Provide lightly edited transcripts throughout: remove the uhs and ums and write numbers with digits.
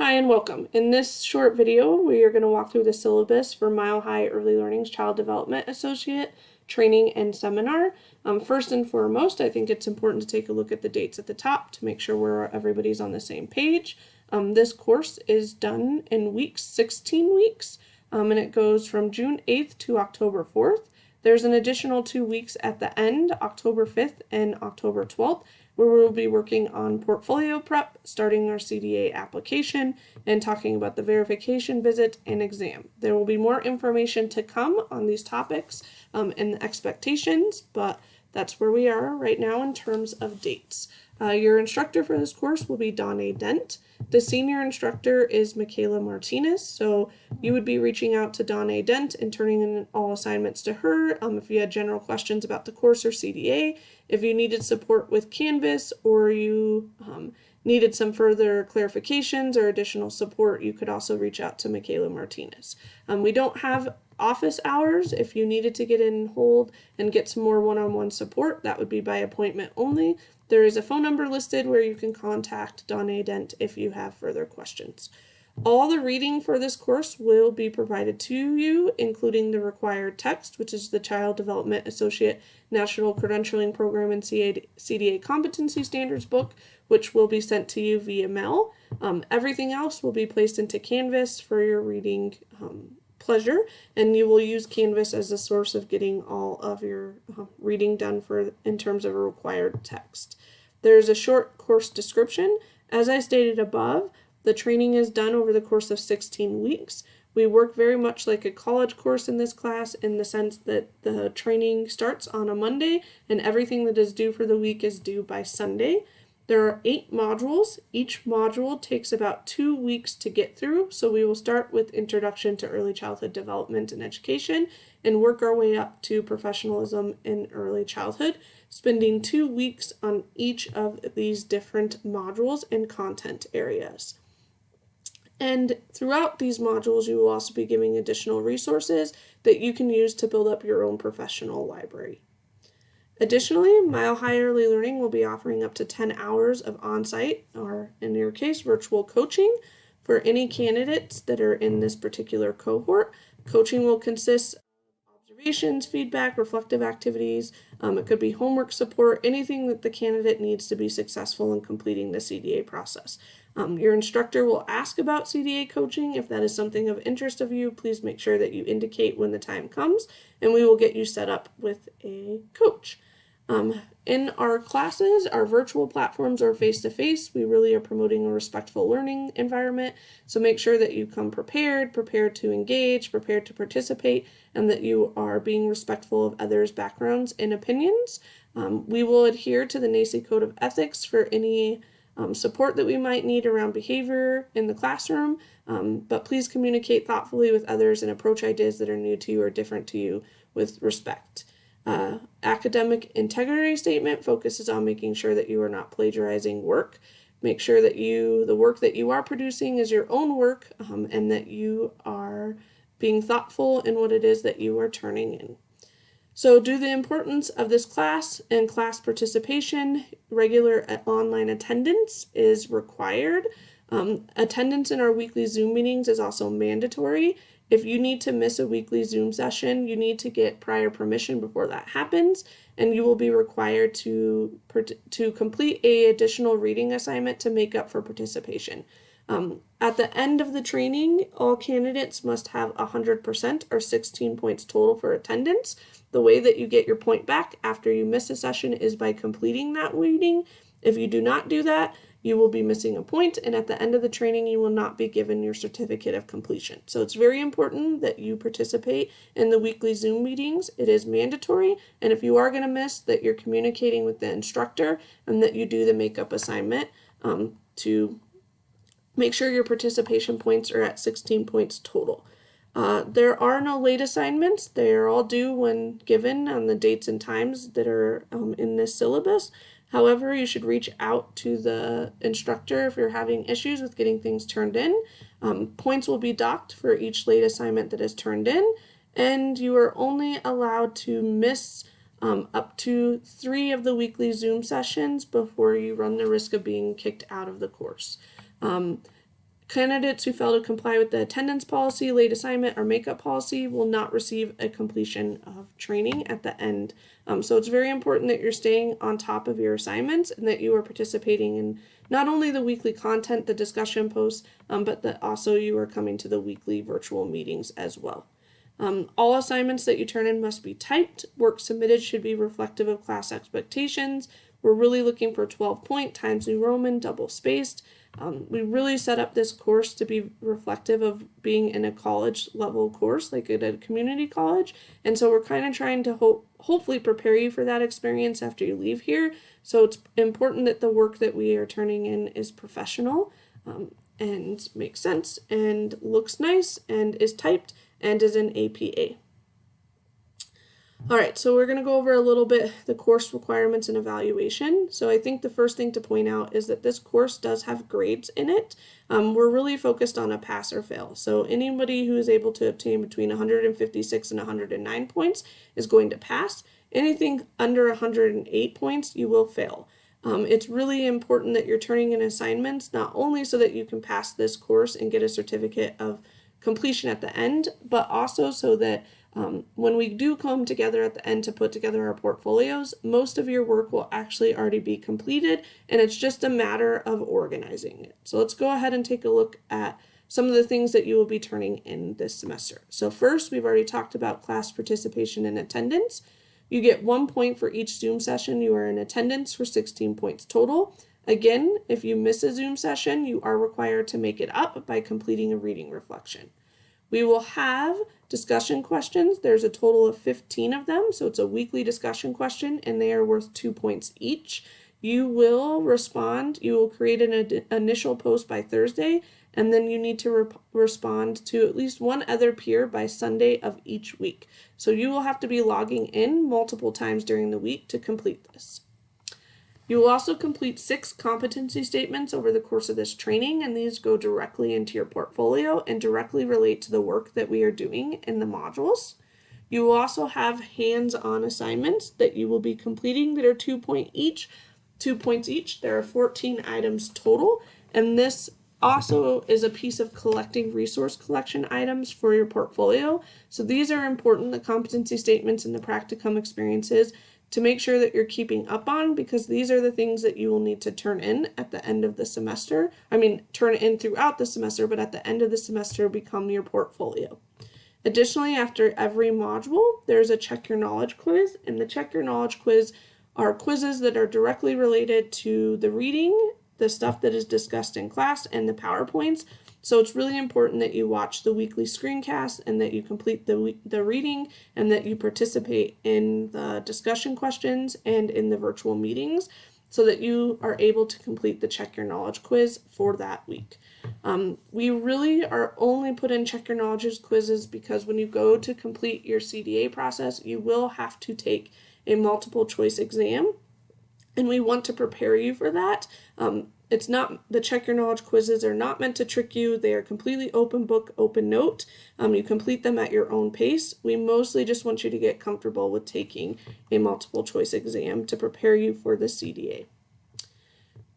Hi and welcome. In this short video, we are going to walk through the syllabus for Mile High Early Learning's Child Development Associate Training and Seminar. First and foremost, I think it's important to take a look at the dates at the top to make sure everybody's on the same page. This course is done in 16 weeks, and it goes from June 8th to October 4th. There's an additional 2 weeks at the end, October 5th and October 12th, where we'll be working on portfolio prep, starting our CDA application, and talking about the verification visit and exam. There will be more information to come on these topics and the expectations, but that's where we are right now in terms of dates. Your instructor for this course will be Donna Dent. The senior instructor is Michaela Martinez, so you would be reaching out to Donna Dent and turning in all assignments to her if you had general questions about the course or CDA. If you needed support with Canvas or you needed some further clarifications or additional support, you could also reach out to Michaela Martinez. We don't have office hours. If you needed to get in hold and get some more one-on-one support, that would be by appointment only. There is a phone number listed where you can contact Donna Dent if you have further questions. All the reading for this course will be provided to you, including the required text, which is the Child Development Associate National Credentialing Program and CDA Competency Standards book, which will be sent to you via mail. Everything else will be placed into Canvas for your reading pleasure, and you will use Canvas as a source of getting all of your reading done in terms of a required text. There's a short course description. As I stated above, the training is done over the course of 16 weeks. We work very much like a college course in this class in the sense that the training starts on a Monday and everything that is due for the week is due by Sunday. There are 8 modules. Each module takes about 2 weeks to get through, so we will start with Introduction to Early Childhood Development and Education and work our way up to Professionalism in Early Childhood, spending 2 weeks on each of these different modules and content areas. And throughout these modules, you will also be giving additional resources that you can use to build up your own professional library. Additionally, Mile High Early Learning will be offering up to 10 hours of on-site, or in your case, virtual coaching for any candidates that are in this particular cohort. Coaching will consist of observations, feedback, reflective activities. It could be homework support, anything that the candidate needs to be successful in completing the CDA process. Your instructor will ask about CDA coaching. If that is something of interest of you, please make sure that you indicate when the time comes, and we will get you set up with a coach. In our classes, our virtual platforms are face-to-face. We really are promoting a respectful learning environment, so make sure that you come prepared to engage, prepared to participate, and that you are being respectful of others' backgrounds and opinions. We will adhere to the NACCE Code of Ethics for any support that we might need around behavior in the classroom, but please communicate thoughtfully with others and approach ideas that are new to you or different to you with respect. Academic integrity statement focuses on making sure that you are not plagiarizing work. Make sure that the work that you are producing is your own work, and that you are being thoughtful in what it is that you are turning in. So due to the importance of this class and class participation, regular online attendance is required. Attendance in our weekly Zoom meetings is also mandatory. If you need to miss a weekly Zoom session, you need to get prior permission before that happens, and you will be required to complete an additional reading assignment to make up for participation. At the end of the training, all candidates must have 100% or 16 points total for attendance. The way that you get your point back after you miss a session is by completing that reading. If you do not do that, you will be missing a point, and at the end of the training, you will not be given your certificate of completion. So it's very important that you participate in the weekly Zoom meetings. It is mandatory, and if you are going to miss, that you're communicating with the instructor and that you do the makeup assignment to make sure your participation points are at 16 points total. There are no late assignments. They are all due when given on the dates and times that are in this syllabus. However, you should reach out to the instructor if you're having issues with getting things turned in. Points will be docked for each late assignment that is turned in, and you are only allowed to miss up to 3 of the weekly Zoom sessions before you run the risk of being kicked out of the course. Candidates who fail to comply with the attendance policy, late assignment, or makeup policy will not receive a completion of training at the end. So it's very important that you're staying on top of your assignments and that you are participating in not only the weekly content, the discussion posts, but that also you are coming to the weekly virtual meetings as well. All assignments that you turn in must be typed. Work submitted should be reflective of class expectations. We're really looking for 12-point, Times New Roman, double spaced. We really set up this course to be reflective of being in a college level course, like at a community college. And so we're kind of trying to hopefully prepare you for that experience after you leave here. So it's important that the work that we are turning in is professional and makes sense and looks nice and is typed and is in APA. All right, so we're going to go over a little bit the course requirements and evaluation. So I think the first thing to point out is that this course does have grades in it. We're really focused on a pass or fail. So anybody who is able to obtain between 156 and 109 points is going to pass. Anything under 108 points, you will fail. It's really important that you're turning in assignments, not only so that you can pass this course and get a certificate of completion at the end, but also so that when we do come together at the end to put together our portfolios, most of your work will actually already be completed, and it's just a matter of organizing it. So let's go ahead and take a look at some of the things that you will be turning in this semester. So first, we've already talked about class participation and attendance. You get 1 point for each Zoom session you are in attendance for 16 points total. Again, if you miss a Zoom session, you are required to make it up by completing a reading reflection. We will have discussion questions. There's a total of 15 of them, so it's a weekly discussion question, and they are worth 2 points each. You will respond. You will create an initial post by Thursday, and then you need to respond to at least one other peer by Sunday of each week. So you will have to be logging in multiple times during the week to complete this. You will also complete 6 competency statements over the course of this training, and these go directly into your portfolio and directly relate to the work that we are doing in the modules. You will also have hands-on assignments that you will be completing that are 2 points each. There are 14 items total, and this also is a piece of collecting resource collection items for your portfolio. So these are important, the competency statements and the practicum experiences, to make sure that you're keeping up on, because these are the things that you will need to turn in at the end of the semester. Turn in throughout the semester, but at the end of the semester become your portfolio. Additionally, after every module, there's a Check Your Knowledge quiz, and the Check Your Knowledge quiz are quizzes that are directly related to the reading, the stuff that is discussed in class, and the PowerPoints. So it's really important that you watch the weekly screencast and that you complete the reading and that you participate in the discussion questions and in the virtual meetings so that you are able to complete the Check Your Knowledge quiz for that week. We really are only put in Check Your Knowledge quizzes because when you go to complete your CDA process, you will have to take a multiple choice exam, and we want to prepare you for that. The Check Your Knowledge quizzes are not meant to trick you. They are completely open book, open note. You complete them at your own pace. We mostly just want you to get comfortable with taking a multiple choice exam to prepare you for the CDA.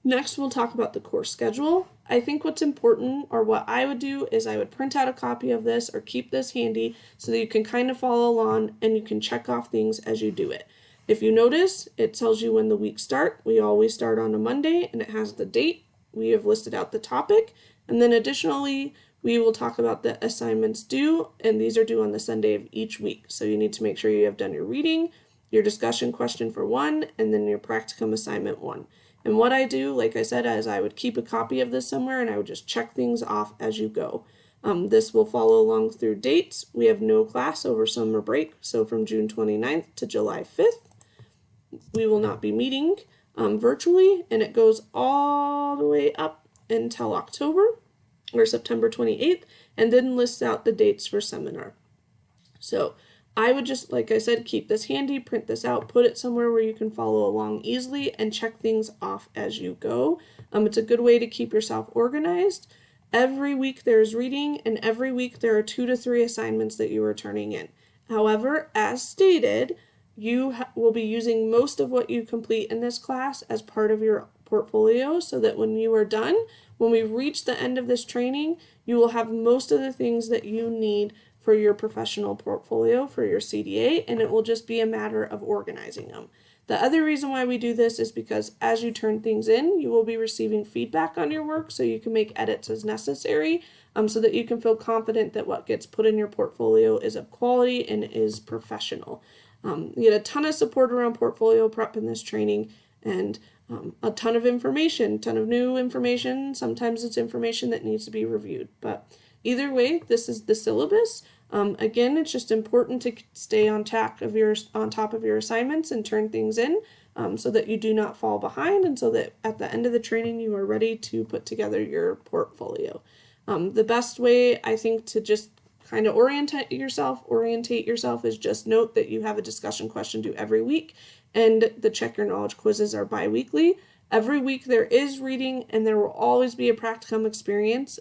Next, we'll talk about the course schedule. I think what's important, or what I would do, is I would print out a copy of this or keep this handy so that you can kind of follow along and you can check off things as you do it. If you notice, it tells you when the weeks start. We always start on a Monday, and it has the date. We have listed out the topic, and then additionally, we will talk about the assignments due, and these are due on the Sunday of each week. So you need to make sure you have done your reading, your discussion question for 1, and then your practicum assignment 1. And what I do, like I said, is I would keep a copy of this somewhere, and I would just check things off as you go. This will follow along through dates. We have no class over summer break, so from June 29th to July 5th. We will not be meeting virtually, and it goes all the way up until October or September 28th, and then lists out the dates for seminar. So I would just, like I said, keep this handy, print this out, put it somewhere where you can follow along easily, and check things off as you go. It's a good way to keep yourself organized. Every week there's reading, and every week there are 2 to 3 assignments that you are turning in. However, as stated, you will be using most of what you complete in this class as part of your portfolio so that when you are done, When we reach the end of this training, you will have most of the things that you need for your professional portfolio, for your CDA, and it will just be a matter of organizing them. The other reason why we do this is because as you turn things in, you will be receiving feedback on your work so you can make edits as necessary, so that you can feel confident that what gets put in your portfolio is of quality and is professional. You get a ton of support around portfolio prep in this training, and a ton of information, ton of new information. Sometimes it's information that needs to be reviewed, but either way, this is the syllabus. Again, it's just important to stay on top of your assignments and turn things in, so that you do not fall behind, and so that at the end of the training you are ready to put together your portfolio. The best way, I think, to just kind of orientate yourself is just note that you have a discussion question due every week, and the Check Your Knowledge quizzes are bi-weekly. Every week there is reading, and there will always be a practicum experience.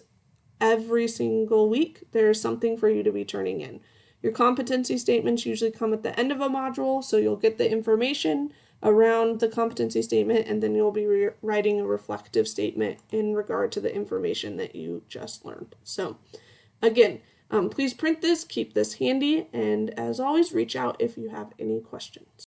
Every single week there is something for you to be turning in. Your competency statements usually come at the end of a module, so you'll get the information around the competency statement, and then you'll be writing a reflective statement in regard to the information that you just learned. So again, please print this, keep this handy, and as always, reach out if you have any questions.